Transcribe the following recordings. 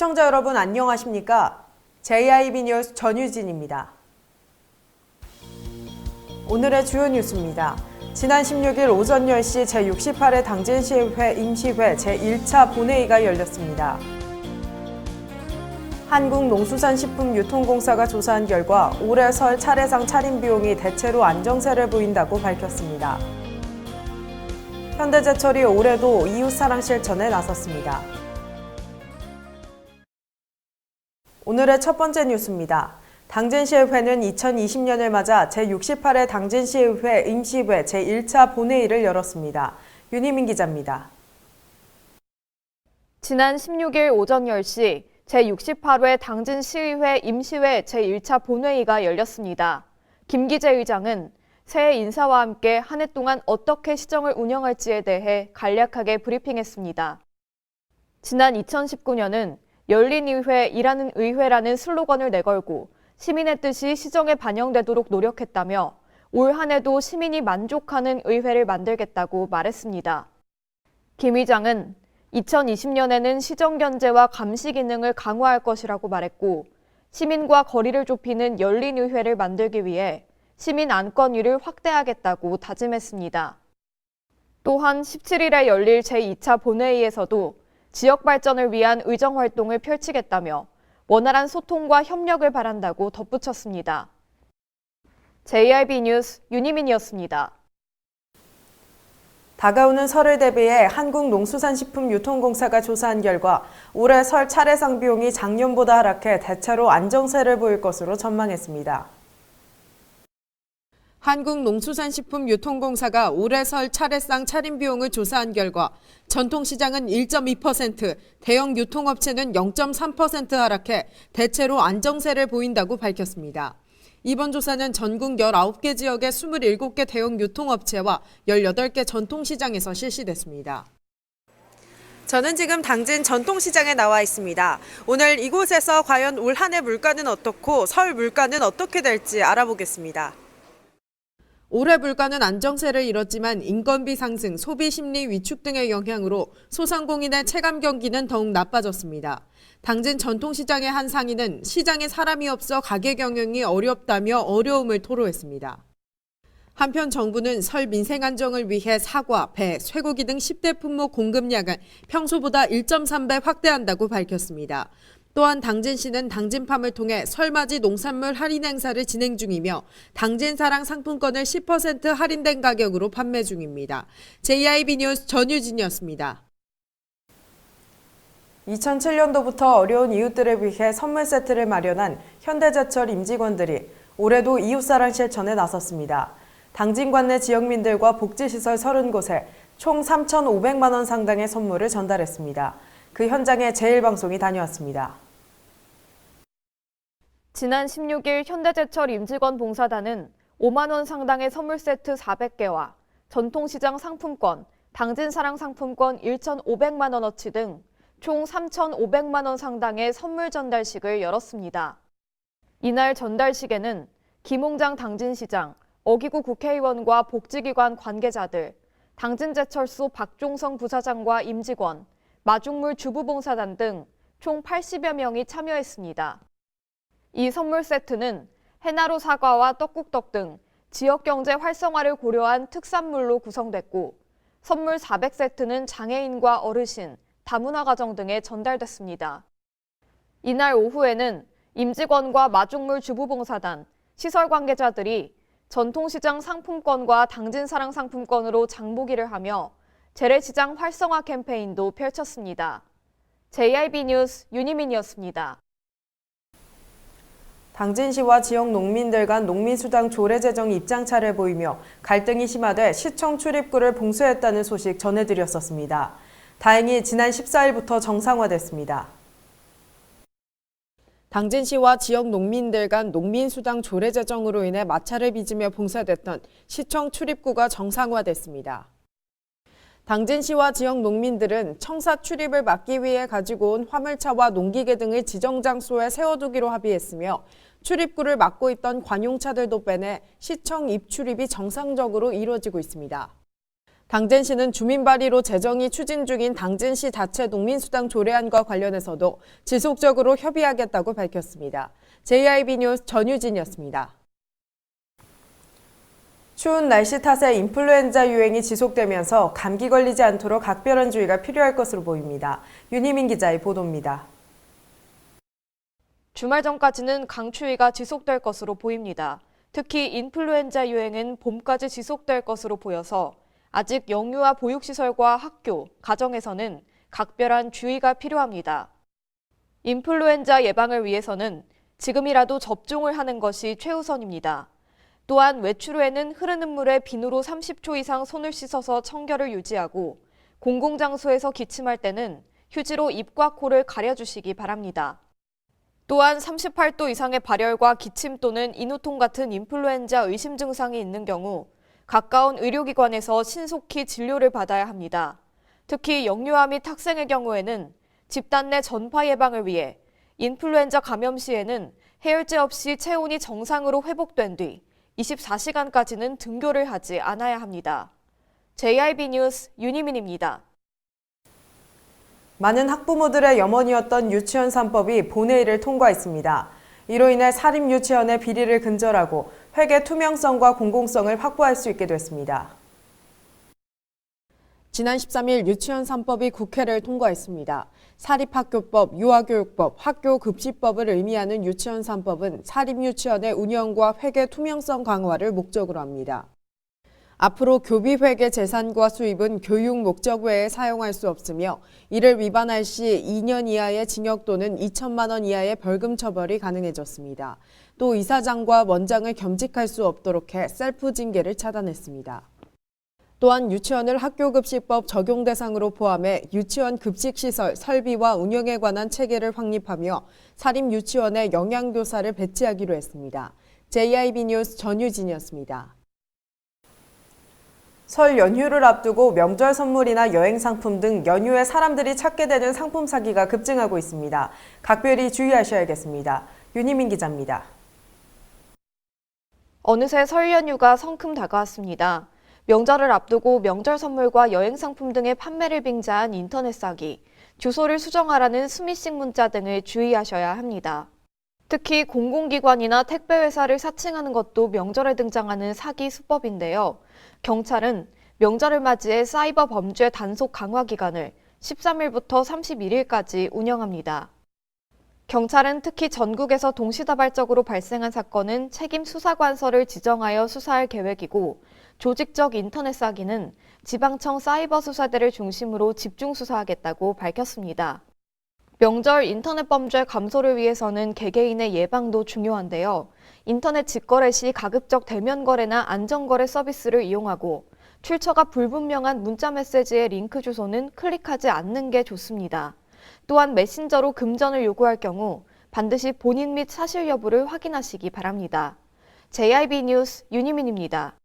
시청자 여러분 안녕하십니까? JIB 뉴스 전유진입니다. 오늘의 주요 뉴스입니다. 지난 16일 오전 10시 제68회 당진시의회 임시회 제1차 본회의가 열렸습니다. 한국농수산식품유통공사가 조사한 결과 올해 설 차례상 차림 비용이 대체로 안정세를 보인다고 밝혔습니다. 현대제철이 올해도 이웃사랑 실천에 나섰습니다. 오늘의 첫 번째 뉴스입니다. 당진시의회는 2020년을 맞아 제68회 당진시의회 임시회 제1차 본회의를 열었습니다. 윤희민 기자입니다. 지난 16일 오전 10시 제68회 당진시의회 임시회 제1차 본회의가 열렸습니다. 김기재 의장은 새해 인사와 함께 한 해 동안 어떻게 시정을 운영할지에 대해 간략하게 브리핑했습니다. 지난 2019년은 열린 의회, 일하는 의회라는 슬로건을 내걸고 시민의 뜻이 시정에 반영되도록 노력했다며 올 한 해도 시민이 만족하는 의회를 만들겠다고 말했습니다. 김 의장은 2020년에는 시정 견제와 감시 기능을 강화할 것이라고 말했고 시민과 거리를 좁히는 열린 의회를 만들기 위해 시민 안건위를 확대하겠다고 다짐했습니다. 또한 17일에 열릴 제2차 본회의에서도 지역 발전을 위한 의정 활동을 펼치겠다며 원활한 소통과 협력을 바란다고 덧붙였습니다. JIB 뉴스 윤희민이었습니다. 다가오는 설을 대비해 한국농수산식품유통공사가 조사한 결과 올해 설 차례상 비용이 작년보다 하락해 대체로 안정세를 보일 것으로 전망했습니다. 한국농수산식품유통공사가 올해 설 차례상 차림 비용을 조사한 결과 전통시장은 1.2%, 대형 유통업체는 0.3% 하락해 대체로 안정세를 보인다고 밝혔습니다. 이번 조사는 전국 19개 지역의 27개 대형 유통업체와 18개 전통시장에서 실시됐습니다. 저는 지금 당진 전통시장에 나와 있습니다. 오늘 이곳에서 과연 올 한 해 물가는 어떻고 설 물가는 어떻게 될지 알아보겠습니다. 올해 물가는 안정세를 이뤘지만 인건비 상승, 소비 심리 위축 등의 영향으로 소상공인의 체감 경기는 더욱 나빠졌습니다. 당진 전통시장의 한 상인은 시장에 사람이 없어 가게 경영이 어렵다며 어려움을 토로했습니다. 한편 정부는 설 민생 안정을 위해 사과, 배, 쇠고기 등 10대 품목 공급량을 평소보다 1.3배 확대한다고 밝혔습니다. 또한 당진시는 당진팜을 통해 설맞이 농산물 할인 행사를 진행 중이며 당진사랑 상품권을 10% 할인된 가격으로 판매 중입니다. JIB 뉴스 전유진이었습니다. 2007년도부터 어려운 이웃들을 위해 선물 세트를 마련한 현대제철 임직원들이 올해도 이웃사랑 실천에 나섰습니다. 당진관 내 지역민들과 복지시설 30곳에 총 3,500만 원 상당의 선물을 전달했습니다. 그 현장에 제일방송이 다녀왔습니다. 지난 16일 현대제철 임직원 봉사단은 5만 원 상당의 선물 세트 400개와 전통시장 상품권, 당진사랑 상품권 1,500만 원어치 등 총 3,500만 원 상당의 선물 전달식을 열었습니다. 이날 전달식에는 김홍장 당진시장, 어기구 국회의원과 복지기관 관계자들, 당진제철소 박종성 부사장과 임직원, 마중물 주부봉사단 등 총 80여 명이 참여했습니다. 이 선물 세트는 해나루 사과와 떡국떡 등 지역경제 활성화를 고려한 특산물로 구성됐고 선물 400세트는 장애인과 어르신, 다문화 가정 등에 전달됐습니다. 이날 오후에는 임직원과 마중물 주부봉사단, 시설 관계자들이 전통시장 상품권과 당진사랑 상품권으로 장보기를 하며 재래시장 활성화 캠페인도 펼쳤습니다. JIB 뉴스 윤희민이었습니다. 당진시와 지역 농민들 간 농민수당 조례 제정 입장차를 보이며 갈등이 심화돼 시청 출입구를 봉쇄했다는 소식 전해드렸었습니다. 다행히 지난 14일부터 정상화됐습니다. 당진시와 지역 농민들 간 농민수당 조례 제정으로 인해 마찰을 빚으며 봉쇄됐던 시청 출입구가 정상화됐습니다. 당진시와 지역 농민들은 청사 출입을 막기 위해 가지고 온 화물차와 농기계 등을 지정 장소에 세워두기로 합의했으며 출입구를 막고 있던 관용차들도 빼내 시청 입출입이 정상적으로 이루어지고 있습니다. 당진시는 주민 발의로 재정이 추진 중인 당진시 자체 농민수당 조례안과 관련해서도 지속적으로 협의하겠다고 밝혔습니다. JIB 뉴스 전유진이었습니다. 추운 날씨 탓에 인플루엔자 유행이 지속되면서 감기 걸리지 않도록 각별한 주의가 필요할 것으로 보입니다. 윤희민 기자의 보도입니다. 주말 전까지는 강추위가 지속될 것으로 보입니다. 특히 인플루엔자 유행은 봄까지 지속될 것으로 보여서 아직 영유아 보육시설과 학교, 가정에서는 각별한 주의가 필요합니다. 인플루엔자 예방을 위해서는 지금이라도 접종을 하는 것이 최우선입니다. 또한 외출 후에는 흐르는 물에 비누로 30초 이상 손을 씻어서 청결을 유지하고 공공장소에서 기침할 때는 휴지로 입과 코를 가려주시기 바랍니다. 또한 38도 이상의 발열과 기침 또는 인후통 같은 인플루엔자 의심 증상이 있는 경우 가까운 의료기관에서 신속히 진료를 받아야 합니다. 특히 영유아 및 학생의 경우에는 집단 내 전파 예방을 위해 인플루엔자 감염 시에는 해열제 없이 체온이 정상으로 회복된 뒤 24시간까지는 등교를 하지 않아야 합니다. JIB 뉴스 윤희민입니다. 많은 학부모들의 염원이었던 유치원 3법이 본회의를 통과했습니다. 이로 인해 사립유치원의 비리를 근절하고 회계 투명성과 공공성을 확보할 수 있게 됐습니다. 지난 13일 유치원 3법이 국회를 통과했습니다. 사립학교법, 유아교육법, 학교급식법을 의미하는 유치원 3법은 사립유치원의 운영과 회계 투명성 강화를 목적으로 합니다. 앞으로 교비회계 재산과 수입은 교육 목적 외에 사용할 수 없으며 이를 위반할 시 2년 이하의 징역 또는 2천만 원 이하의 벌금 처벌이 가능해졌습니다. 또 이사장과 원장을 겸직할 수 없도록 해 셀프 징계를 차단했습니다. 또한 유치원을 학교급식법 적용 대상으로 포함해 유치원 급식시설 설비와 운영에 관한 체계를 확립하며 사립유치원에 영양교사를 배치하기로 했습니다. JIB 뉴스 전유진이었습니다. 설 연휴를 앞두고 명절 선물이나 여행 상품 등 연휴에 사람들이 찾게 되는 상품 사기가 급증하고 있습니다. 각별히 주의하셔야겠습니다. 윤희민 기자입니다. 어느새 설 연휴가 성큼 다가왔습니다. 명절을 앞두고 명절 선물과 여행 상품 등의 판매를 빙자한 인터넷 사기, 주소를 수정하라는 스미싱 문자 등을 주의하셔야 합니다. 특히 공공기관이나 택배회사를 사칭하는 것도 명절에 등장하는 사기 수법인데요. 경찰은 명절을 맞이해 사이버 범죄 단속 강화 기간을 13일부터 31일까지 운영합니다. 경찰은 특히 전국에서 동시다발적으로 발생한 사건은 책임 수사관서를 지정하여 수사할 계획이고 조직적 인터넷 사기는 지방청 사이버 수사대를 중심으로 집중 수사하겠다고 밝혔습니다. 명절 인터넷 범죄 감소를 위해서는 개개인의 예방도 중요한데요. 인터넷 직거래 시 가급적 대면 거래나 안전거래 서비스를 이용하고 출처가 불분명한 문자 메시지의 링크 주소는 클릭하지 않는 게 좋습니다. 또한 메신저로 금전을 요구할 경우 반드시 본인 및 사실 여부를 확인하시기 바랍니다. JIB 뉴스 윤희민입니다.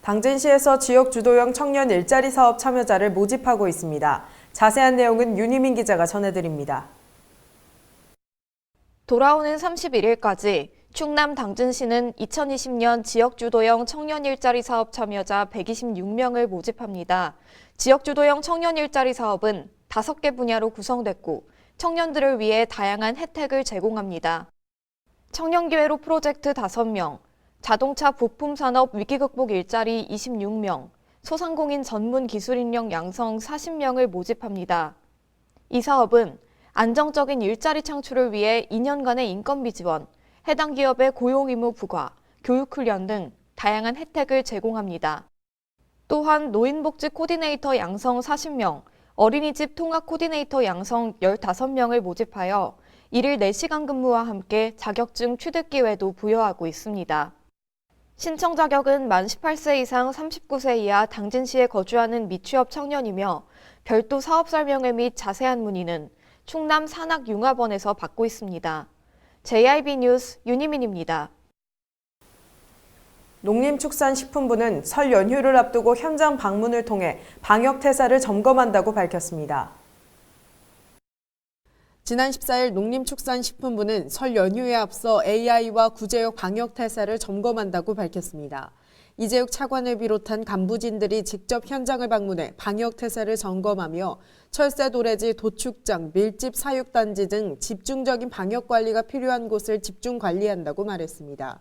당진시에서 지역 주도형 청년 일자리 사업 참여자를 모집하고 있습니다. 자세한 내용은 윤희민 기자가 전해드립니다. 돌아오는 31일까지 충남 당진시는 2020년 지역주도형 청년 일자리 사업 참여자 126명을 모집합니다. 지역주도형 청년 일자리 사업은 5개 분야로 구성됐고 청년들을 위해 다양한 혜택을 제공합니다. 청년기회로 프로젝트 5명, 자동차 부품 산업 위기 극복 일자리 26명, 소상공인 전문 기술 인력 양성 40명을 모집합니다. 이 사업은 안정적인 일자리 창출을 위해 2년간의 인건비 지원, 해당 기업의 고용 의무 부과, 교육 훈련 등 다양한 혜택을 제공합니다. 또한 노인복지 코디네이터 양성 40명, 어린이집 통합 코디네이터 양성 15명을 모집하여 일일 4시간 근무와 함께 자격증 취득 기회도 부여하고 있습니다. 신청 자격은 만 18세 이상 39세 이하 당진시에 거주하는 미취업 청년이며 별도 사업 설명회 및 자세한 문의는 충남 산학융합원에서 받고 있습니다. JIB 뉴스 윤희민입니다. 농림축산식품부는 설 연휴를 앞두고 현장 방문을 통해 방역태세를 점검한다고 밝혔습니다. 지난 14일 농림축산식품부는 설 연휴에 앞서 AI와 구제역 방역태세를 점검한다고 밝혔습니다. 이재욱 차관을 비롯한 간부진들이 직접 현장을 방문해 방역태세를 점검하며 철새 도래지, 도축장, 밀집 사육단지 등 집중적인 방역관리가 필요한 곳을 집중 관리한다고 말했습니다.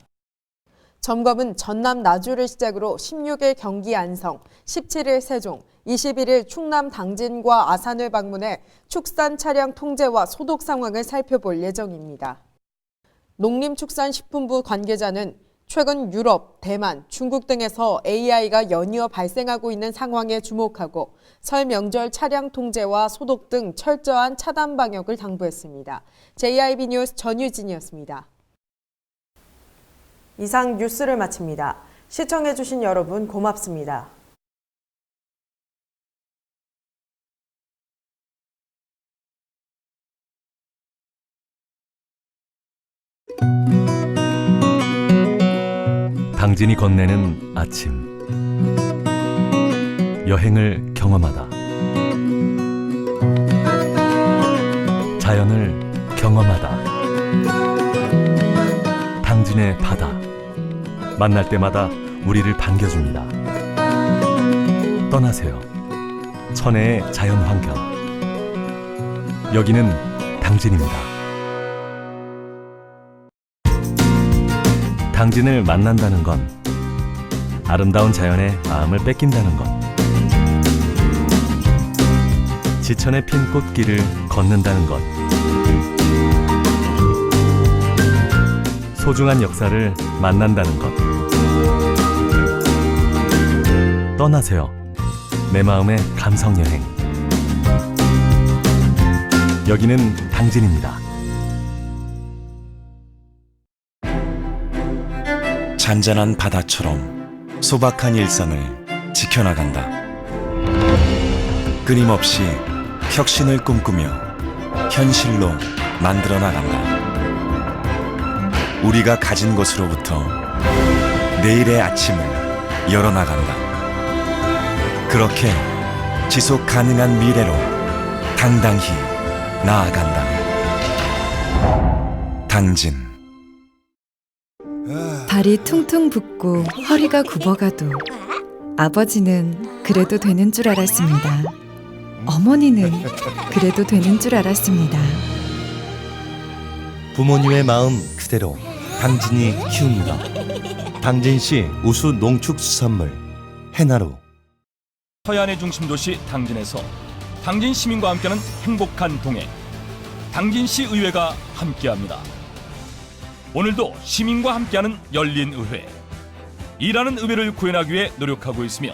점검은 전남 나주를 시작으로 16일 경기 안성, 17일 세종, 21일 충남 당진과 아산을 방문해 축산 차량 통제와 소독 상황을 살펴볼 예정입니다. 농림축산식품부 관계자는 최근 유럽, 대만, 중국 등에서 AI가 연이어 발생하고 있는 상황에 주목하고 설 명절 차량 통제와 소독 등 철저한 차단 방역을 당부했습니다. JIB 뉴스 전유진이었습니다. 이상 뉴스를 마칩니다. 시청해주신 여러분 고맙습니다. 당진이 건네는 아침, 여행을 경험하다, 자연을 경험하다, 당진의 바다, 만날 때마다 우리를 반겨줍니다. 떠나세요. 천혜의 자연환경. 여기는 당진입니다. 당진을 만난다는 건 아름다운 자연에 마음을 뺏긴다는 것, 지천에 핀 꽃길을 걷는다는 것, 소중한 역사를 만난다는 것. 떠나세요. 내 마음의 감성여행. 여기는 당진입니다. 잔잔한 바다처럼 소박한 일상을 지켜나간다. 끊임없이 혁신을 꿈꾸며 현실로 만들어 나간다. 우리가 가진 것으로부터 내일의 아침을 열어나간다. 그렇게 지속 가능한 미래로 당당히 나아간다. 당진. 발이 퉁퉁 붓고 허리가 굽어가도 아버지는 그래도 되는 줄 알았습니다. 어머니는 그래도 되는 줄 알았습니다. 부모님의 마음 그대로 당진이 키웁니다. 당진시 우수 농축수산물 해나루. 서해안의 중심 도시 당진에서 당진 시민과 함께하는 행복한 동행, 당진시 의회가 함께합니다. 오늘도 시민과 함께하는 열린 의회, 일하는 의회를 구현하기 위해 노력하고 있으며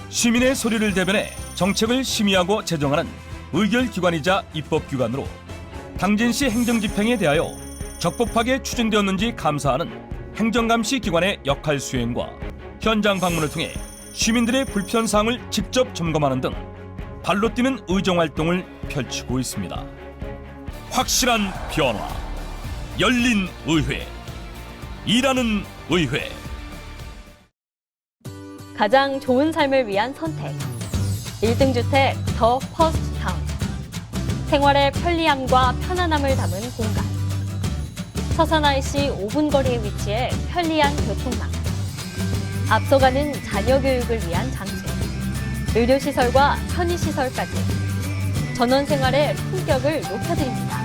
시민의 소리를 대변해 정책을 심의하고 제정하는 의결기관이자 입법기관으로 당진시 행정집행에 대하여 적법하게 추진되었는지 감사하는 행정감시 기관의 역할 수행과 현장 방문을 통해 시민들의 불편사항을 직접 점검하는 등 발로 뛰는 의정활동을 펼치고 있습니다. 확실한 변화, 열린 의회, 일하는 의회. 가장 좋은 삶을 위한 선택. 1등 주택 더 퍼스트 타운. 생활의 편리함과 편안함을 담은 공간. 서산 IC 5분 거리에 위치해 편리한 교통망. 앞서가는 자녀 교육을 위한 장치. 의료시설과 편의시설까지. 전원 생활의 품격을 높여드립니다.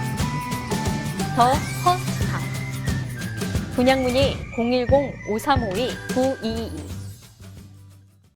더 퍼스트 타운. 분양 문의 010-5352-9222